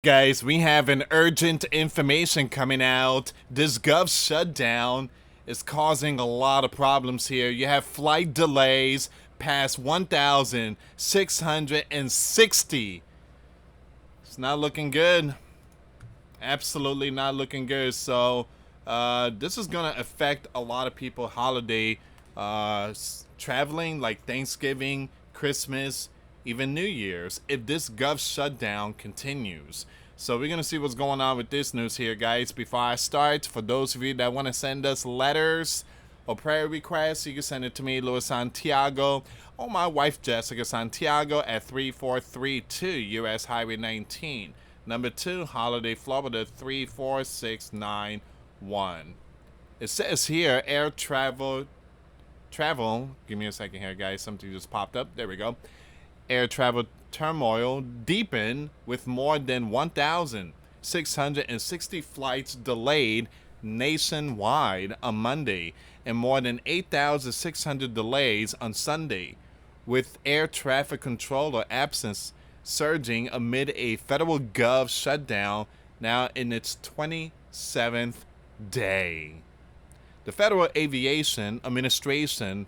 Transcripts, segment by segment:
Guys, we have an urgent information coming out. This gov shutdown is causing a lot of problems here. You have flight delays past 1,660. It's not looking good. Absolutely not looking good. So, this is going to affect a lot of people holiday traveling, like Thanksgiving, Christmas, even New Year's, if this gov shutdown continues. So we're going to see what's going on with this news here, guys. Before I start, for those of you that want to send us letters or prayer requests, you can send it to me, US Santiago, or my wife, Jessica Santiago, at 3432 US Highway 19. Number 2, Holiday, Florida, 34691. It says here, air travel, give me a second here, guys. Something just popped up. There we go. Air travel turmoil deepened with more than 1,660 flights delayed nationwide on Monday and more than 8,600 delays on Sunday, with air traffic controller absence surging amid a federal gov shutdown now in its 27th day. The Federal Aviation Administration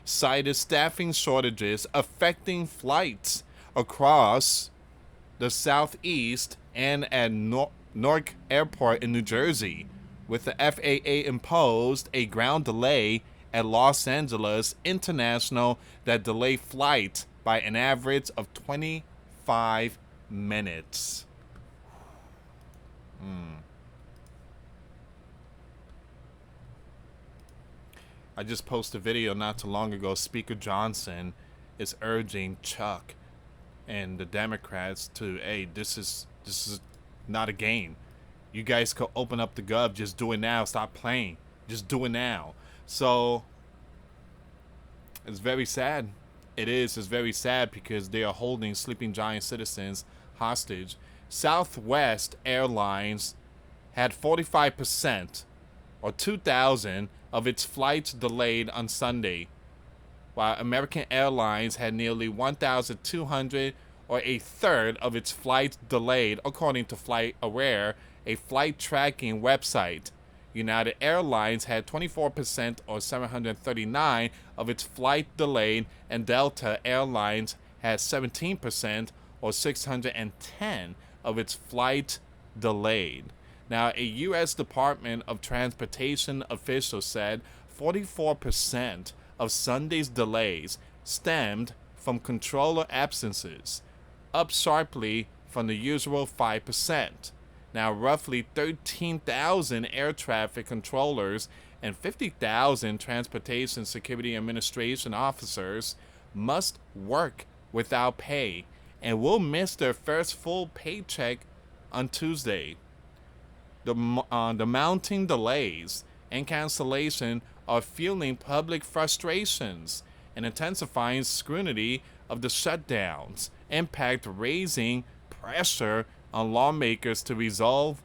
cited staffing shortages affecting flights across the Southeast and at Newark Airport in New Jersey, with the FAA imposed a ground delay at Los Angeles International that delayed flight by an average of 25 minutes. I just posted a video not too long ago. Speaker Johnson is urging Chuck and the Democrats to, hey, this is not a game. You guys could open up the gov. Just do it now. Stop playing. Just do it now. So it's very sad. It is. It's very sad because they are holding sleeping giant citizens hostage. Southwest Airlines had 45% or 2,000 of its flights delayed on Sunday, while American Airlines had nearly 1,200 or a third of its flights delayed, according to FlightAware, a flight tracking website. United Airlines had 24% or 739 of its flight delayed, and Delta Airlines had 17% or 610 of its flight delayed. Now, a U.S. Department of Transportation official said 44% of Sunday's delays stemmed from controller absences, up sharply from the usual 5%. Now, roughly 13,000 air traffic controllers and 50,000 Transportation Security Administration officers must work without pay and will miss their first full paycheck on Tuesday. The mounting delays and cancellation are fueling public frustrations and intensifying scrutiny of the shutdown's impact, raising pressure on lawmakers to resolve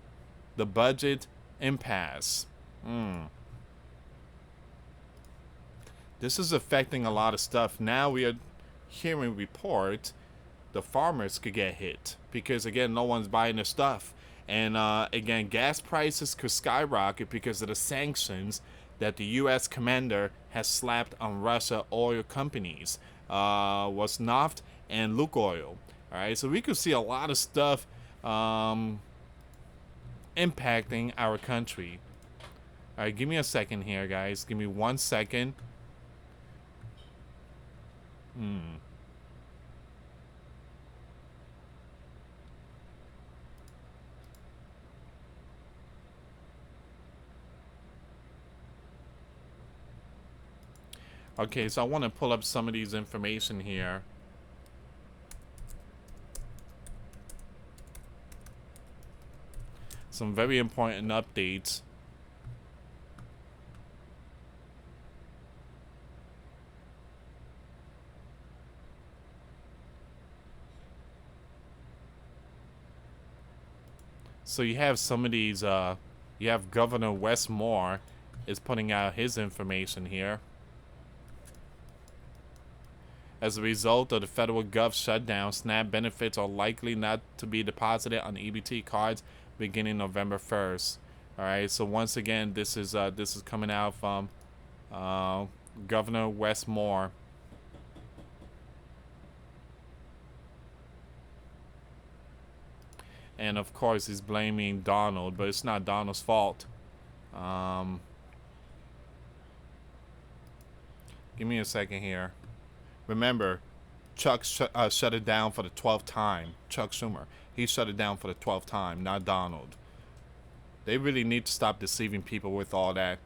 the budget impasse. This is affecting a lot of stuff. Now we are hearing reports the farmers could get hit because, again, no one's buying their stuff. And again, gas prices could skyrocket because of the sanctions that the U.S. commander has slapped on Russia oil companies, Rosneft and Lukoil. All right, so we could see a lot of stuff impacting our country. All right, give me a second here, guys. Give me 1 second. Okay, so I want to pull up some of these information here. Some very important updates. So you have some of these, you have Governor Westmore is putting out his information here. As a result of the federal gov shutdown, SNAP benefits are likely not to be deposited on EBT cards beginning November 1st. All right. So once again, this is coming out from Governor Wes Moore. And of course, he's blaming Donald, but it's not Donald's fault. Give me a second here. Remember, Chuck shut it down for the 12th time. Chuck Schumer. He shut it down for the 12th time, not Donald. They really need to stop deceiving people with all that.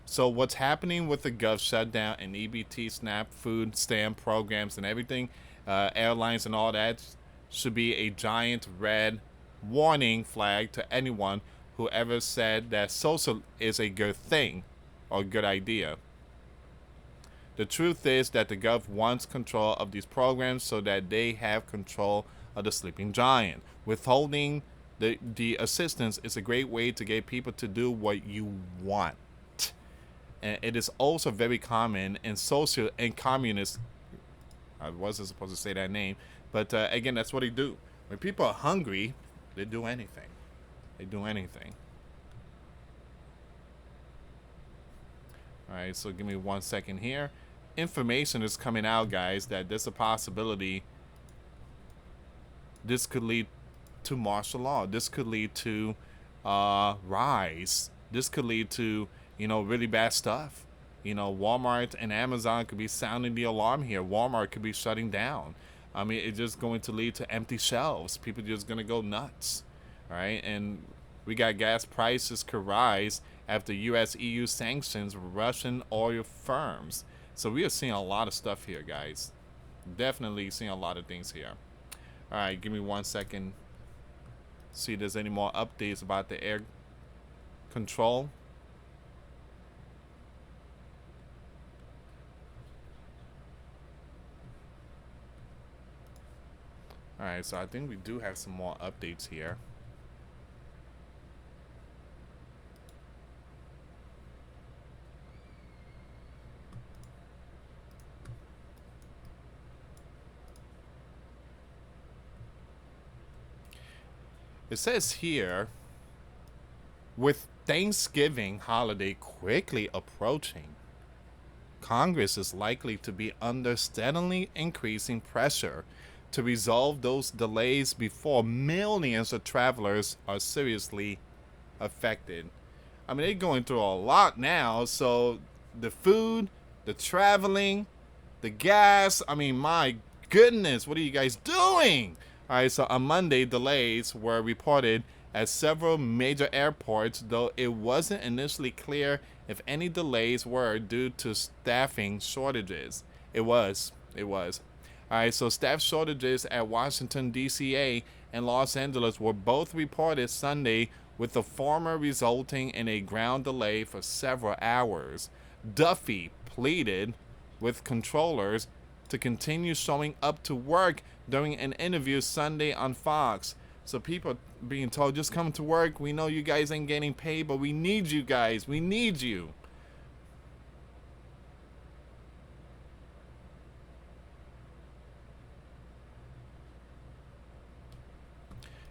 So what's happening with the gov shutdown and EBT, SNAP, food stamp programs and everything, airlines and all that, should be a giant red warning flag to anyone who ever said that social is a good thing or a good idea. The truth is that the gov wants control of these programs so that they have control of the sleeping giant. Withholding the assistance is a great way to get people to do what you want. And it is also very common in social and communist. I wasn't supposed to say that name, but again, that's what they do. When people are hungry, they do anything. They do anything. All right, so give me 1 second here. Information is coming out, guys, that there's a possibility this could lead to martial law. This could lead to rise. This could lead to, really bad stuff. Walmart and Amazon could be sounding the alarm here. Walmart could be shutting down. I mean, it's just going to lead to empty shelves. People just going to go nuts. All right, and we got gas prices could rise after US EU sanctions Russian oil firms. So we are seeing a lot of stuff here, guys. Definitely seeing a lot of things here. All right, give me 1 second. See if there's any more updates about the air control. All right, so I think we do have some more updates here. It says here, with Thanksgiving holiday quickly approaching, Congress is likely to be under steadily increasing pressure to resolve those delays before millions of travelers are seriously affected. I mean, they're going through a lot now, so the food, the traveling, the gas, I mean, my goodness, what are you guys doing? All right, so on Monday, delays were reported at several major airports, though it wasn't initially clear if any delays were due to staffing shortages. It was. All right, so staff shortages at Washington, D.C. and Los Angeles were both reported Sunday, with the former resulting in a ground delay for several hours. Duffy pleaded with controllers to continue showing up to work during an interview Sunday on Fox. So people being told, just come to work. We know you guys ain't getting paid, but we need you guys. We need you.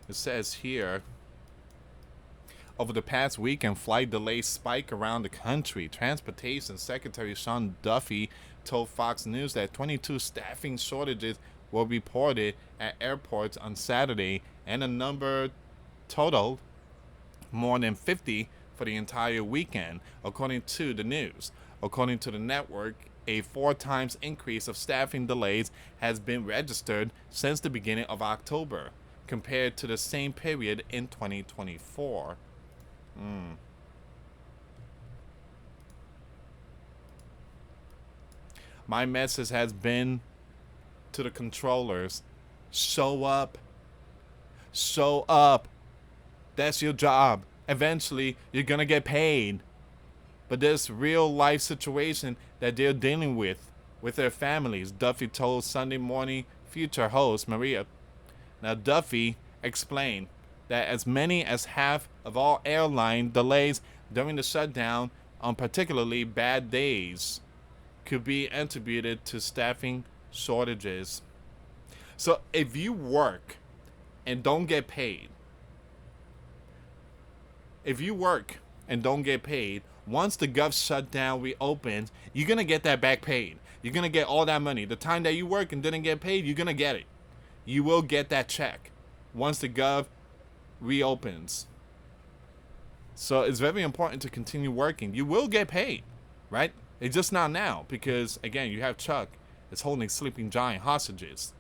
It says here, over the past weekend, flight delays spike around the country. Transportation Secretary Sean Duffy told Fox News that 22 staffing shortages were reported at airports on Saturday, and a number totaled more than 50 for the entire weekend, according to the news. According to the network, a 4 times increase of staffing delays has been registered since the beginning of October, compared to the same period in 2024. My message has been to the controllers, show up. That's your job. Eventually, you're gonna get paid. But this real life situation that they're dealing with their families, Duffy told Sunday Morning Future host Maria. Now, Duffy explained that as many as half of all airline delays during the shutdown on particularly bad days could be attributed to staffing shortages. So if you work and don't get paid, if you work and don't get paid, once the gov shutdown reopens, you're gonna get that back paid. You're gonna get all that money. The time that you work and didn't get paid, you're gonna get it. You will get that check once the gov reopens. So it's very important to continue working. You will get paid, right? It's just not now because, again, you have Chuck is holding sleeping giant hostages.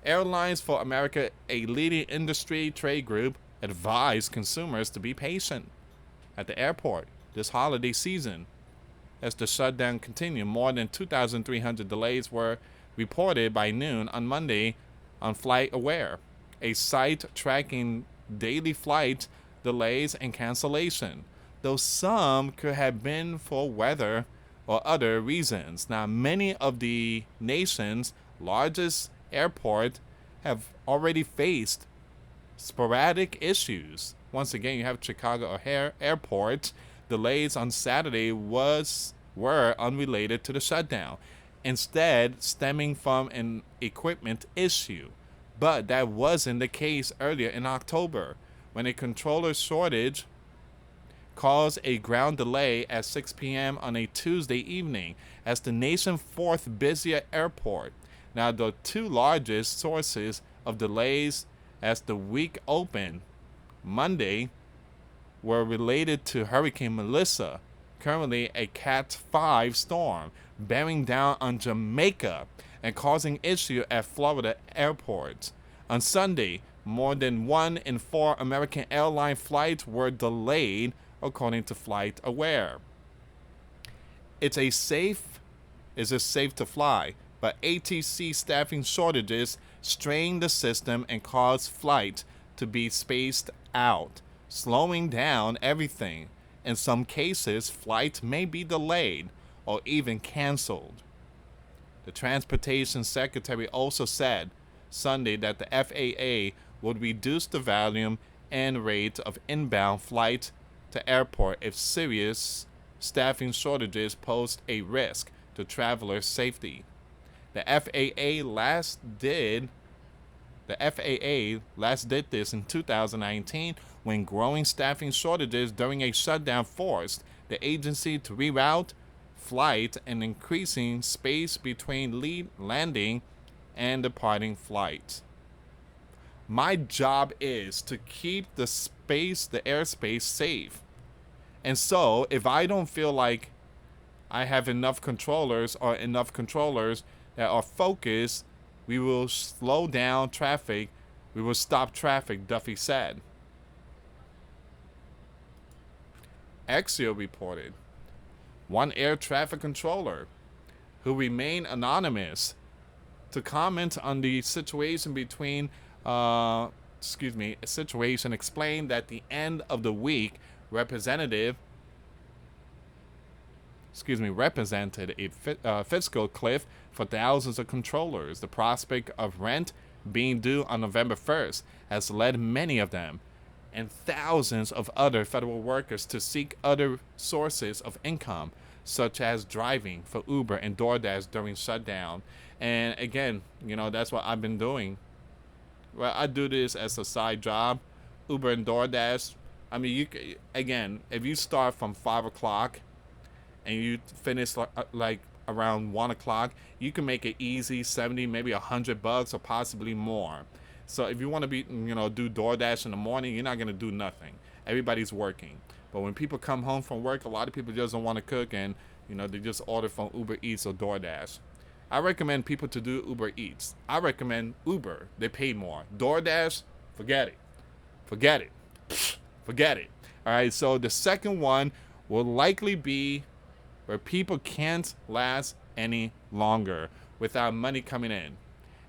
Airlines for America, a leading industry trade group, advised consumers to be patient at the airport this holiday season. As the shutdown continued, more than 2,300 delays were reported by noon on Monday on FlightAware, a site tracking daily flight delays and cancellation, though some could have been for weather or other reasons. Now, many of the nation's largest airports have already faced sporadic issues. Once again, you have Chicago O'Hare Airport. Delays on Saturday were unrelated to the shutdown, instead stemming from an equipment issue. But that wasn't the case earlier in October, when a controller shortage caused a ground delay at 6 p.m. on a Tuesday evening as the nation's fourth busiest airport. Now, the two largest sources of delays as the week opened Monday were related to Hurricane Melissa, currently a Cat 5 storm, bearing down on Jamaica and causing issue at Florida airports. On Sunday, more than 1 in 4 American airline flights were delayed, according to FlightAware. Is it safe to fly? But ATC staffing shortages strained the system and caused flights to be spaced out, slowing down everything. In some cases, flights may be delayed or even canceled. The Transportation Secretary also said Sunday that the FAA would reduce the volume and rate of inbound flights to airport if serious staffing shortages posed a risk to travelers' safety. The FAA last did this in 2019 when growing staffing shortages during a shutdown forced the agency to reroute flights and increasing space between landing and departing flights. My job is to keep the airspace safe. And so, if I don't feel like I have enough controllers that are focused, we will slow down traffic. We will stop traffic, Duffy said. Axios reported one air traffic controller who remained anonymous to comment on the situation explained that the end of the week represented a fiscal cliff for thousands of controllers. The prospect of rent being due on November 1st has led many of them and thousands of other federal workers to seek other sources of income, such as driving for Uber and DoorDash during shutdown. And again, that's what I've been doing. Well, I do this as a side job, Uber and DoorDash. I mean, if you start from 5 o'clock and you finish like around 1 o'clock, you can make it easy, 70, maybe $100 or possibly more. So if you want to do DoorDash in the morning, you're not going to do nothing. Everybody's working. But when people come home from work, a lot of people just don't want to cook and, they just order from Uber Eats or DoorDash. I recommend people to do Uber Eats. I recommend Uber. They pay more. DoorDash, forget it. Forget it. All right, so the second one will likely be where people can't last any longer without money coming in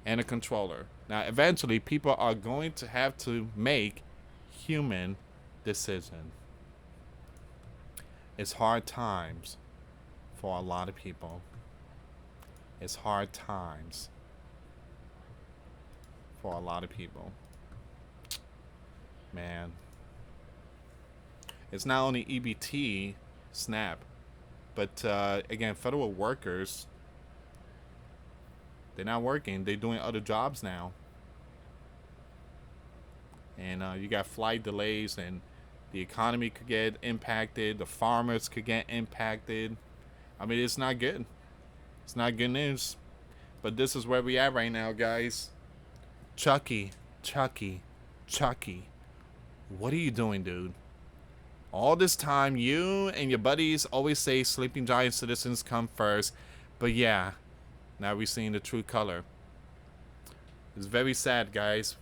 and a controller. Now, eventually, people are going to have to make human decisions. It's hard times for a lot of people. It's hard times for a lot of people. Man. It's not only EBT, SNAP, but again, federal workers They're not working. They're doing other jobs now. And you got flight delays, and the economy could get impacted. The farmers could get impacted. I mean, it's not good. It's not good news. But this is where we at right now, guys. Chucky, Chucky, Chucky. What are you doing, dude? All this time, you and your buddies always say sleeping giant citizens come first. But yeah, now we're seeing the true color. It's very sad, guys.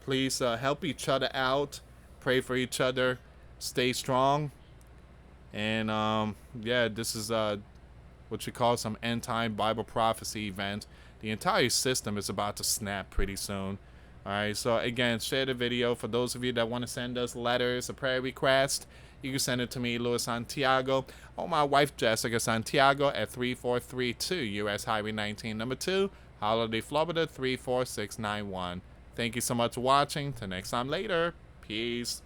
Please help each other out. Pray for each other. Stay strong. And yeah, this is what you call some end time Bible prophecy event. The entire system is about to snap pretty soon. Alright, so again, share the video. For those of you that want to send us letters, a prayer request, you can send it to me, US Santiago, or my wife, Jessica Santiago, at 3432 US Highway 19, number 2, Holiday, Florida, 34691. Thank you so much for watching. Till next time later. Peace.